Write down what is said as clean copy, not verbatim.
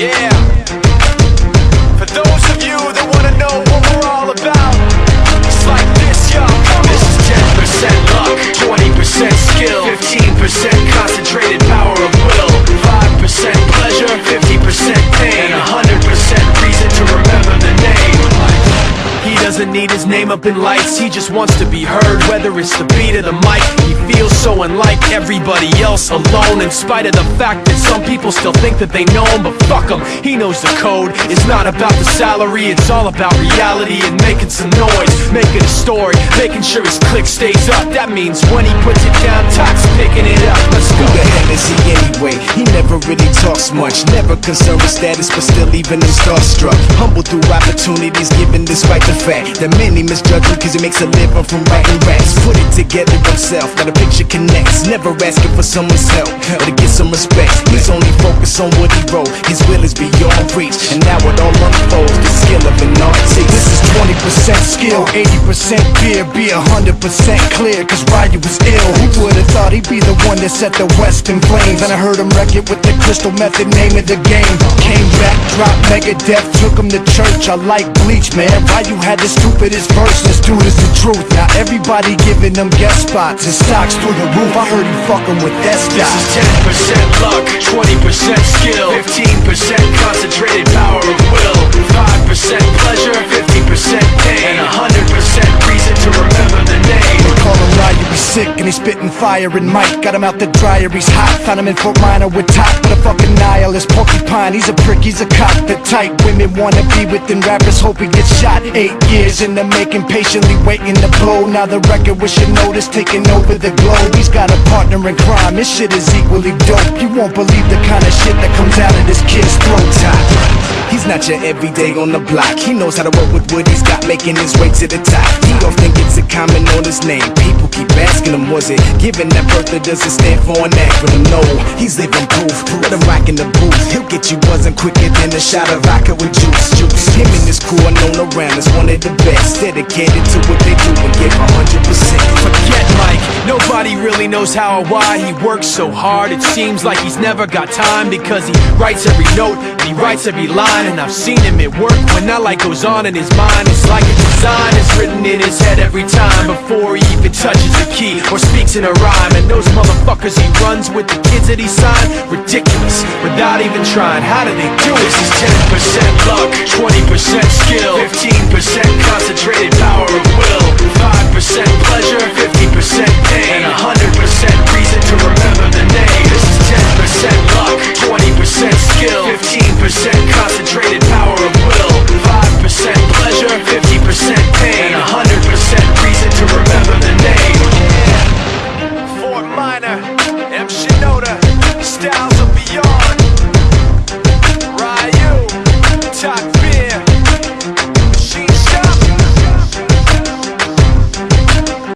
Yeah. For those of you that wanna know what we're all about, it's like this, y'all. This is 10% luck, 20% skill, 15% concentrated power of will, 5% pleasure, 50% pain, and 100% reason to remember the name. He doesn't need his name up in lights, he just wants to be heard, whether it's the beat of the mic. He feels so unlike everybody else, alone, in spite of the fact that some people still think that they know him. But fuck him, he knows the code. It's not about the salary, it's all about reality and making some noise, making a story, making sure his click stays up. That means when he puts it down, Toc's picking it up. Let's go. Who the hell is he anyway? He never really talks much, never concerned with status, but still even him starstruck. Humble through opportunities given despite the fact that many misjudge him cause he makes a living from writing raps. Put it together himself, got a picture connects, never asking for someone's help or to get some respect. He's only focused on what he wrote, his will is beyond reach, and now it all unfolds, the skill of an artist. This is 20% skill, 80% fear, be 100% clear, cause Rio was ill. Who would've thought he'd be the one that set the West in flames? And I heard him wreck it with the crystal method, name of the game. Came back, dropped Megadeth, took him to church. I like Bleach, man. Rio had the stupidest verse, this dude is the truth. Now everybody giving them guest spots and stocks through the roof. I heard he fucking with that stock. This is 10% luck, 20% skill, 15% concentrated power of will, 5% pleasure, 50% pain, and 100% reason to remember the name. They call him Rio, he's sick and he's spitting fire and Mike got him out the dryer, he's hot. Found him in Fort Minor with top, but a fucking nihilist porcupine. He's a prick, he's a cop. The type women wanna be within rappers, hope he gets shot. 8 years in the making, patiently waiting to blow. Now the record with your notice taking over the globe. He's got a partner in crime, this shit is equally dope. You won't believe the kind of shit that comes out of this kid's throat. He's not your everyday on the block, he knows how to work with what he's got, making his way to the top. He often gets a comment on his name, people keep asking him, was it given that birth or does it stand for an acronym? No, he's living proof, let him rock in the booth. He'll get you buzzing quicker than a shot of vodka with juice. Him and his crew are known around as one of the best, dedicated to what they do and give 100%. Forget Mike, nobody really knows how or why he works so hard. It seems like he's never got time, because he writes every note and he writes every line. And I've seen him at work when that light goes on in his mind. It's like a design is written in his head every time before he even touches a key or speaks in a rhyme. And those motherfuckers he runs with, the kids that he signed, ridiculous, without even trying. How do they do it? This is 10% luck, 20% skill, 15% concentrated power of will,